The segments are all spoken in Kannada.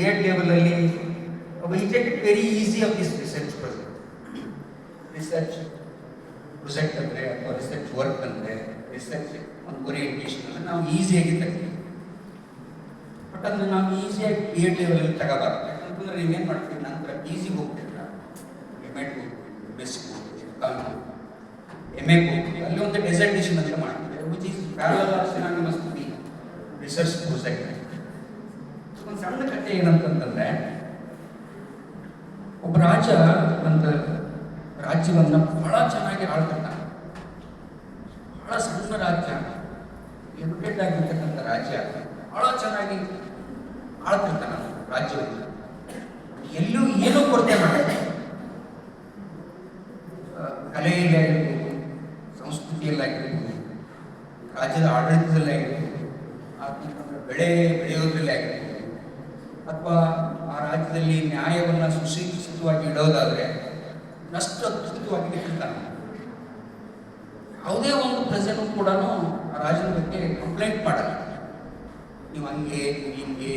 ಗ್ರೇಡ್ ಲೆವೆಲಲ್ಲಿ we take it very easy of this research project ಅಂದರೆ ಅಥವಾ ರಿಸರ್ಚ್ ವರ್ಕ್ ಅಂದರೆ ರಿಸರ್ಚ್ ಒಂದು ಓರಿಯೆಂಟೇಷನ್ ಅಂದರೆ ನಾವು ಈಸಿಯಾಗಿ ತಗ್ತೀವಿ. ಬಟ್ ಅದನ್ನು ನಾವು ಈಸಿಯಾಗಿ ಗ್ರೇಡ್ ಲೆವೆಲಲ್ಲಿ ತಗೋಬಾರ್ದು. ಯಾಕಂತಂದ್ರೆ ನೀವೇನು ಮಾಡ್ತೀವಿ, ನಂತರ ಈಸಿಗೆ ಹೋಗ್ತೀರಾ, ಎಮ್.ಎಡ್ ಹೋಗ್ತೀವಿ, ಬೆಸ್ಗೆ ಹೋಗ್ತೀವಿ, ಎಮ್.ಎಗೆ ಹೋಗ್ತೀವಿ, ಅಲ್ಲಿ ಒಂದು ಡೆಸರ್ಟೇಷನ್ ಅಂತ ಮಾಡ್ತೀವಿ, which is parallel synonymous to the research project. ಒಂದು ಸಣ್ಣ ಕಥೆ ಏನಂತಂದ್ರೆ, ಒಬ್ಬ ರಾಜ ಒಂದು ರಾಜ್ಯವನ್ನು ಬಹಳ ಚೆನ್ನಾಗಿ ಆಳ್ತಿರ್ತಾನೆ. ಬಹಳ ಸಣ್ಣ ರಾಜ್ಯ, ಲಿಮಿಟೆಡ್ ಆಗಿರ್ತಕ್ಕಂಥ ರಾಜ್ಯ, ಬಹಳ ಚೆನ್ನಾಗಿ ಆಳ್ತಿರ್ತಾನೆ ರಾಜ್ಯವನ್ನು. ಎಲ್ಲೂ ಏನೂ ಕೊರತೆ ಮಾಡ್ತಾರೆ. ಕಲೆಯಲ್ಲಾಗಿರ್ಬೋದು, ಸಂಸ್ಕೃತಿಯಲ್ಲಾಗಿರ್ಬೋದು, ರಾಜ್ಯದ ಆಡಳಿತದಲ್ಲಾಗಿರ್ಬೋದು, ಬೆಳೆ ಬೆಳೆಯೋದ್ರಲ್ಲೇ ಆಗಿರ್ಬೋದು, ಅಥವಾ ಆ ರಾಜ್ಯದಲ್ಲಿ ನ್ಯಾಯವನ್ನು ಸುಶಿಕ್ಷಿತವಾಗಿ ಇಡೋದಾದರೆ ಅಷ್ಟು ಅದ್ಭುತವಾಗಿ ಇಟ್ಟಿರ್ತಾನೆ. ಯಾವುದೇ ಒಂದು ಪ್ರಜೆನೂ ಕೂಡ ಆ ರಾಜನ ಬಗ್ಗೆ ಕಂಪ್ಲೇಂಟ್ ಮಾಡಲ್ಲ. ನೀವು ಹಂಗೆ, ನೀವು ಹಿಂಗೆ,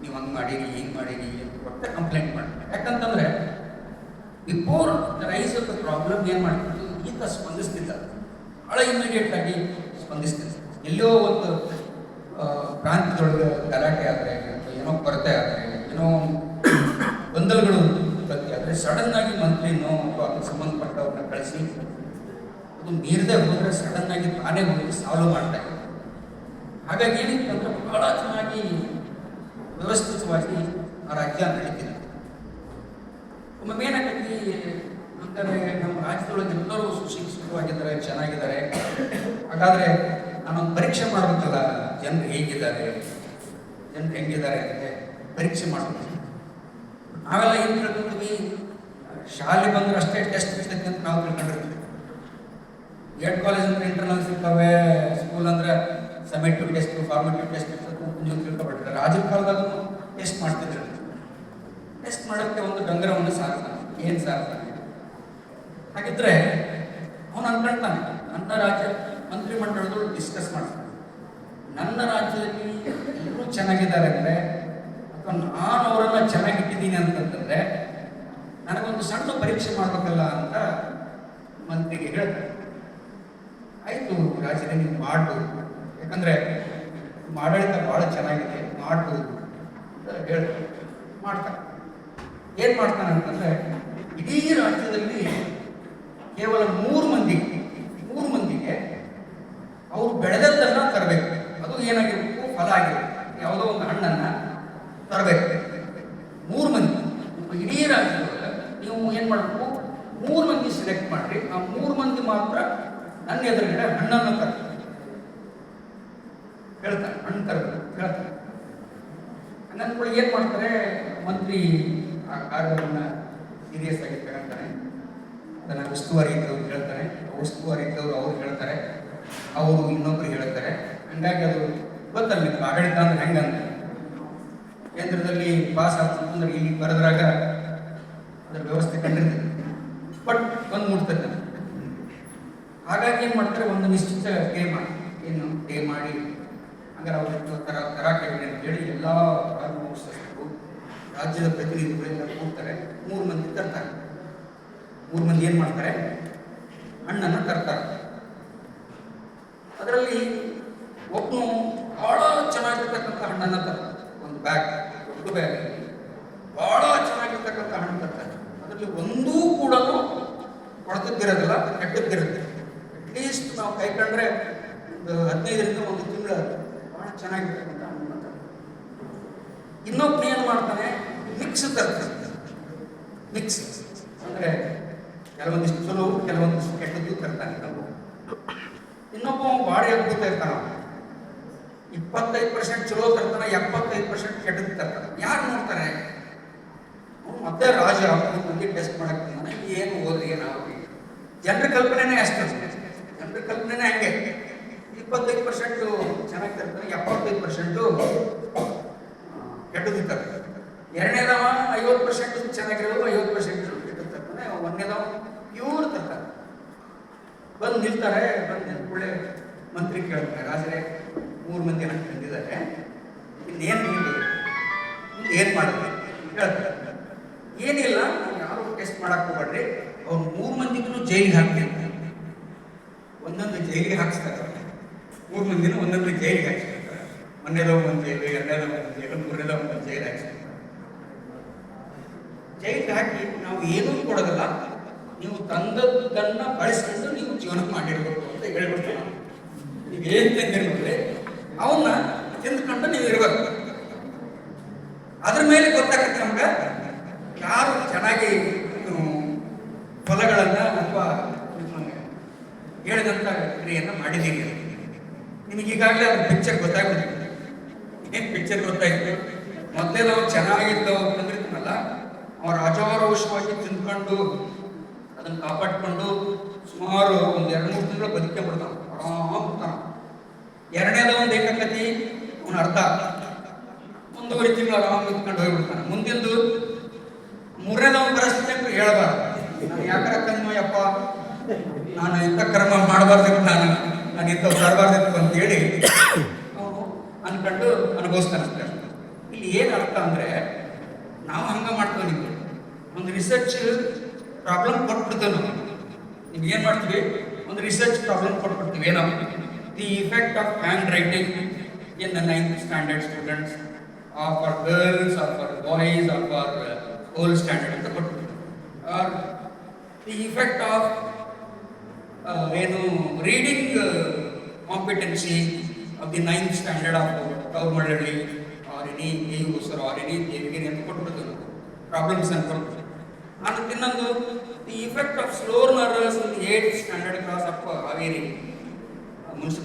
ನೀವು ಹಂಗೆ ಮಾಡೀರಿ, ಹಿಂಗೆ ಮಾಡೀರಿ ಅಂತ ಕೊಟ್ಟೆ ಕಂಪ್ಲೇಂಟ್ ಮಾಡ್ತಾರೆ. ಯಾಕಂತಂದರೆ before the rise of the problem ಏನು ಮಾಡ್ತಿತ್ತು, ಈತ ಸ್ಪಂದಿಸ್ತಿಲ್ಲ, ಭಾಳ ಇಮಿಡಿಯೇಟ್ ಆಗಿ ಸ್ಪಂದಿಸ್ತಿಲ್ಲ. ಎಲ್ಲೋ ಒಂದು ಪ್ರಾಂತ್ಯದೊಳಗೆ ಗಲಾಟೆ ಆದರೆ, ಏನೋ ಕೊರತೆ ಆದರೆ, ಏನೋ ಗೊಂದಲಗಳು ಉತ್ಪತ್ತಿ ಆದರೆ ಸಡನ್ನಾಗಿ ಮಂತ್ರಿನೋ ಅಥವಾ ಅದಕ್ಕೆ ಸಂಬಂಧಪಟ್ಟವ್ರನ್ನ ಕಳಿಸಿ ಅದು ಮೀರದೆ ಹೋದರೆ ಸಡನ್ನಾಗಿ ತಾನೇ ಹೋಗಿ ಸಾಲ್ವ್ ಮಾಡ್ತಾ ಇದ್ದಾರೆ. ಹಾಗಾಗಿ ಏನಿತ್ತು ಅಂದರೆ ಬಹಳ ಚೆನ್ನಾಗಿ ವ್ಯವಸ್ಥಿತವಾಗಿ ಆ ರಾಜ್ಯ ನಡೀತಿದೆ. ಒಮ್ಮೆ ಏನಾಗೈತಿ ಅಂದರೆ, ನಮ್ಮ ರಾಜ್ಯದೊಳಗೆ ಎಲ್ಲರೂ ಸುಶಿಕ್ಷಿತವಾಗಿದ್ದಾರೆ, ಚೆನ್ನಾಗಿದ್ದಾರೆ. ಹಾಗಾದರೆ ನಾನೊಂದು ಪರೀಕ್ಷೆ ಮಾಡಬೇಕಲ್ಲ, ಜನರು ಹೇಗಿದ್ದಾರೆ, ಜನರು ಹೆಂಗಿದ್ದಾರೆ ಅಂದರೆ ಪರೀಕ್ಷೆ ಮಾಡಬೇಕು. ನಾವೆಲ್ಲ ಏನು ತಿಳ್ಕೊತೀವಿ, ಶಾಲೆ ಬಂದ್ರೆ ಅಷ್ಟೇ ಟೆಸ್ಟ್ ಇರ್ತೈತೆ ಅಂತ ನಾವು ತಿಳ್ಕೊಂಡಿರ್ತೀವಿ. ಎಡ್ ಕಾಲೇಜ್ ಅಂದ್ರೆ ಇಂಟರ್ನಲ್ಸ್ ಇರ್ತವೆ, ಸ್ಕೂಲ್ ಅಂದ್ರೆ ಸಮೇಟಿವ್ ಟೆಸ್ಟು, ಫಾರ್ಮೇಟಿವ್ ಟೆಸ್ಟ್ ಇರ್ತದೆ ಅಂತ ನೀವು ತಿಳ್ಕೊಬಿಟ್ರೆ, ರಾಜರ ಕಾಲದಾಗ ಟೆಸ್ಟ್ ಮಾಡ್ತಿದ್ರು. ಟೆಸ್ಟ್ ಮಾಡೋಕ್ಕೆ ಒಂದು ಡಂಗರವನ್ನು ಸಾರ್ತಾನೆ. ಏನು ಸಾರ್ತಾನೆ? ಹಾಗಿದ್ರೆ ಅವನು ಅನ್ಕೊಳ್ತಾನೆ, ನನ್ನ ರಾಜ್ಯ ಮಂತ್ರಿಮಂಡಲದೊಳಗೆ ಡಿಸ್ಕಸ್ ಮಾಡ್ತಾನೆ, ನನ್ನ ರಾಜ್ಯದಲ್ಲಿ ಎಲ್ಲರೂ ಚೆನ್ನಾಗಿದ್ದಾರೆ ಅಂದರೆ ಅಥವಾ ನಾನು ಅವರೆಲ್ಲ ಚೆನ್ನಾಗಿಟ್ಟಿದ್ದೀನಿ ಅಂತಂತಂದರೆ ನನಗೊಂದು ಸಣ್ಣ ಪರೀಕ್ಷೆ ಮಾಡಬೇಕಲ್ಲ ಅಂತ ಮಂತ್ರಿಗೆ ಹೇಳ್ತಾರೆ. ಆಯಿತು ರಾಜ್ಯದಲ್ಲಿ ನೀವು ಮಾಡ್ಬೋದು, ಯಾಕಂದರೆ ಆಡಳಿತ ಭಾಳ ಚೆನ್ನಾಗಿದೆ, ಮಾಡ್ಬೋದು ಅಂತ ಹೇಳ್ತಾರೆ. ಮಾಡ್ತಾನೆ. ಏನು ಮಾಡ್ತಾನೆ ಅಂತಂದರೆ, ಇಡೀ ರಾಜ್ಯದಲ್ಲಿ ಕೇವಲ ಮೂರು ಮಂದಿಗೆ ಅವರು ಬೆಳೆದದ್ದನ್ನು ತರಬೇಕು. ಅದು ಏನಾಗಿರ್ಬೇಕು, ಫಲ ಆಗಿರ್ಬೇಕು, ಯಾವುದೋ ಒಂದು ಹಣ್ಣನ್ನು ತರಬೇಕು. 3 ಮಂದಿ ಇಡೀ ರಾಜ್ಯದೊಳಗೆ ನೀವು ಏನು ಮಾಡಬೇಕು, 3 ಮಂದಿ ಸೆಲೆಕ್ಟ್ ಮಾಡಿರಿ. ಆ 3 ಮಂದಿ ಮಾತ್ರ ನನ್ನ ಎದುರುಗಡೆ ಹಣ್ಣನ್ನು ತರ್ತಾರೆ ಹೇಳ್ತಾರೆ, ಹಣ್ಣು ತರಬೇಕು ಹೇಳ್ತಾರೆ. ಹಂಗಂದ್ಕೊಳ್ಳಿ ಏನು ಮಾಡ್ತಾರೆ, ಮಂತ್ರಿ ಆ ಕಾರ್ಯವನ್ನು ಸೀರಿಯಸ್ ಆಗಿ ತಗೊಂತಾನೆ. ಅದನ್ನು ಉಸ್ತುವಾರಿ ಇದ್ದವ್ರು ಹೇಳ್ತಾರೆ, ಉಸ್ತುವಾರಿ ಇದ್ದವರು ಅವ್ರು ಹೇಳ್ತಾರೆ, ಅವರು ಇನ್ನೊಬ್ರು ಹೇಳ್ತಾರೆ. ಹಂಗಾಗಿ ಅದು ಗೊತ್ತಲ್ಲ ನಿಮ್ಗೆ ಆಡಳಿತ ಅಂದ್ರೆ ಹೆಂಗಂದ್ರೆ, ಕೇಂದ್ರದಲ್ಲಿ ಪಾಸ್ ಆಗ್ತಂದ್ರೆ ಇಲ್ಲಿ ಬರೆದ್ರಾಗ ಅದರ ವ್ಯವಸ್ಥೆ ಕಂಡಿರ್ತದೆ, ಬಟ್ ಬಂದು ಮುಟ್ತದೆ. ಹಾಗಾಗಿ ಏನು ಮಾಡ್ತಾರೆ, ಒಂದು ನಿಶ್ಚಿತ ಡೇ ಮಾಡಿ ಹಂಗಾರೆ ಅವ್ರ ತರಾಕೆ ಅಂತೇಳಿ ಎಲ್ಲ ರಾಜವಂಶಸ್ಥರು, ರಾಜ್ಯದ ಪ್ರತಿನಿಧಿಗಳೆಲ್ಲ ಕೂಡ್ತಾರೆ. 3 ಮಂದಿ ತರ್ತಾರೆ. 3 ಮಂದಿ ಏನು ಮಾಡ್ತಾರೆ, ಹಣ್ಣನ್ನು ತರ್ತಾರೆ. ಅದರಲ್ಲಿ ಒಬ್ಬನು ಭಾಳ ಚೆನ್ನಾಗಿರ್ತಕ್ಕಂಥ ಹಣ್ಣನ್ನು ತರ್ತಾರೆ. ಒಂದು ಬ್ಯಾಗ್, ದೊಡ್ಡ ಬ್ಯಾಗ್, ಭಾಳ ಚೆನ್ನಾಗಿರ್ತಕ್ಕಂಥ ಹಣ್ಣು ತರ್ತಾರೆ. ಅದರಲ್ಲಿ ಒಂದೂ ಕೂಡ ಕೊಳತದ್ದಿರೋದಿಲ್ಲ, ಕೆಟ್ಟದ್ದಿರುತ್ತೆ. ಅಟ್ಲೀಸ್ಟ್ ನಾವು ಕೈ ಕಂಡ್ರೆ ಒಂದು 15ರಿಂದ 1 ತಿಂಗಳು ಭಾಳ ಚೆನ್ನಾಗಿರ್ತಕ್ಕಂಥ ಹಣ್ಣನ್ನು ತರ್ತಾರೆ. ಇನ್ನೊಬ್ಬ ಏನು ಮಾಡ್ತಾನೆ, ಮಿಕ್ಸ್ ತರ್ತಾರೆ. ಮಿಕ್ಸ್ ಅಂದರೆ ಕೆಲವೊಂದಿಷ್ಟು ಚಲೋ, ಕೆಲವೊಂದಿಷ್ಟು ಕೆಟ್ಟದ್ದು ತರ್ತಾನೆ. ಇನ್ನೊಬ್ಬ ಬಾಡಿ ಅದ್ಭುತ ಇರ್ತಾನೆ, 25% ಚಲೋ ತರ್ತಾನೆ, 75% ಕೆಟ್ಟದ್ದು ತರ್ತಾನೆ. ಯಾರು ನೋಡ್ತಾರೆ, ಅವನು ಮತ್ತೆ ರಾಜ ಮಂದಿ ಟೆಸ್ಟ್ ಮಾಡಕ್ಕೆ ಏನು ಓದ್ರಿ ಏನಾಗ್ರಿ. ಜನರ ಕಲ್ಪನೆನೇ ಅಷ್ಟೇ, ಜನರ ಕಲ್ಪನೆನೇ ಹಂಗೆ. 25% ಚೆನ್ನಾಗಿ ತರ್ತಾನೆ, 75% ಕೆಟ್ಟದ್ದು ತರ್ತಾನೆ. ಎರಡನೇದವ 50% ಚೆನ್ನಾಗಿರೋದು, 50% ಕೆಟ್ಟದ್ದು ತರ್ತಾನೆ. ಒಂದನೇದವ ಪ್ಯೂರ್ ತರ್ತಾನೆ. ಬಂದು ನಿಲ್ತಾರೆ. ಬಂದು ನಿಂತ್ಕೊಳ್ಳೆ ಮಂತ್ರಿ ಕೇಳ್ತಾರೆ, ರಾಜರೇ 3 ಮಂದಿ ಹಣ್ಣು ತಂದಿದ್ದಾರೆ, ಇನ್ನೇನು ನಿಲ್ಲೋದು, ಏನು ಮಾಡಬೇಕು ಹೇಳ್ತಾರೆ. ಏನಿಲ್ಲ, ಯಾರು ಟೆಸ್ಟ್ ಮಾಡಕ್ಕೆ ಹೋಗ್ಬೇಡ್ರಿ, ಅವ್ರು 3 ಮಂದಿಗೂ ಜೈಲಿಗೆ ಹಾಕ್ಬೇಕು, ಒಂದೊಂದು ಜೈಲಿಗೆ ಹಾಕ್ಸ್ತಾರೆ. 3 ಮಂದಿನೂ ಒಂದೊಂದು ಜೈಲಿಗೆ ಹಾಕ್ಸ್ತಾರೆ. ಮೊನ್ನೆದ ಒಂದು ಜೈಲು, ಎರಡನೇದ ಒಂದು ಜೈಲು, ಮೂರನೇದ ಒಂದು ಜೈಲು ಹಾಕ್ಸ್ತಾರೆ. ಜೈಲಿಗೆ ಹಾಕಿ ನಾವು ಏನೂ ಕೊಡೋದಿಲ್ಲ, ನೀವು ತಂದದ್ದನ್ನ ಬಳಸ್ಕೊಂಡು ನೀವು ಜೀವನ ಮಾಡಿರ್ಬೇಕು ಅಂತ ಹೇಳ್ಬಿಟ್ಟು ನೀವು ಏನ್ ತಂದಿರ್ಬೇಕ್ರೆ ಅವನ್ನ ತಿಂದ್ಕೊಂಡು ನೀವು ಇರ್ಬೇಕು. ಅದ್ರ ಮೇಲೆ ಗೊತ್ತಾಗತ್ತೆ ನಮ್ಗೆ ಯಾರು ಚೆನ್ನಾಗಿ ಫಲಗಳನ್ನ ಅಥವಾ ಹೇಳಿದಂಥ ಕ್ರಿಯೆಯನ್ನ ಮಾಡಿದ್ದೀರಿ. ನಿಮಗೆ ಈಗಾಗಲೇ ಅದು ಪಿಕ್ಚರ್ ಗೊತ್ತಾಗ್ಬಿಟ್ಟಿದೆ. ಏನ್ ಪಿಕ್ಚರ್ ಗೊತ್ತಾಯ್ತು? ಮೊದಲೇ ನಾವು ಚೆನ್ನಾಗಿದ್ದವು ತಂದಿರ್ತೀನಲ್ಲ, ಅವ್ರ ಅಜಾರೋಷವಾಗಿ ತಿಂದ್ಕೊಂಡು ಅದನ್ನು ಕಾಪಾಡ್ಕೊಂಡು ಸುಮಾರು ಒಂದು 2-3 ತಿಂಗಳು ಬದುಕೆ ಬಿಡ್ತಾನ, ಆರಾಮ ಬಿಡ್ತಾನ. ಎರಡನೇದ ಒಂದು ಏಕಾಕತಿ ಅವನ ಅರ್ಧ 1.5 ತಿಂಗಳು ಆರಾಮ ನಿಂತ್ಕೊಂಡು ಹೋಗ್ಬಿಡ್ತಾನೆ. ಮುಂದಿಂದು ಮೂರನೇದ ಒಂದು ಪರಿಸ್ಥಿತಿ ಅಂತ ಹೇಳ್ಬಾರ್ದು. ನಾನು ಯಾಕರ ಕಣ್ಮಯ್ಯಪ್ಪ, ನಾನು ಇಂಥ ಕರ್ಮ ಮಾಡಬಾರ್ದಿತ್ತು, ನಾನು ಇಂಥ ಮಾಡಬಾರ್ದಿತ್ತು ಅಂತೇಳಿ ಅವನು ಅನ್ಕೊಂಡು ಅನುಭವಿಸ್ತಾನೆ. ಇಲ್ಲಿ ಏನು ಅರ್ಥ ಅಂದರೆ, ನಾವು ಹಂಗೆ ಮಾಡ್ತೀವಿ. ನಿಮಗೆ ಒಂದು ರಿಸರ್ಚ್ ಪ್ರಾಬ್ಲಮ್ ಕೊಟ್ಬಿಡ್ತೇವೆ ನಾವು. ನಿಮ್ಗೆ ಏನು ಮಾಡ್ತೀವಿ, ಒಂದು ರಿಸರ್ಚ್ ಪ್ರಾಬ್ಲಮ್ ಕೊಟ್ಬಿಡ್ತೀವಿ. ಏನೋ the effect of handwriting in the 9th standard students, or for girls, or for boys, or for whole standard ಅಂತ ಕೊಟ್ಬಿಡ್ತೀವಿ. ಆರ್ ದಿ ಇಫೆಕ್ಟ್ ಆಫ್ ಏನು reading competency of the 9th standard of Kaumalli or any user or any Devigiri ಅಂತ ಕೊಟ್ಬಿಡ್ತೀವಿ ನಾವು ಪ್ರಾಬ್ಲಮ್ಸ್ ಅಂತ ಕೊಡ್ತೀವಿ. ಅದಕ್ಕೆ ಇನ್ನೊಂದು the effect of slow learners in 8th standard class of Haveri municipal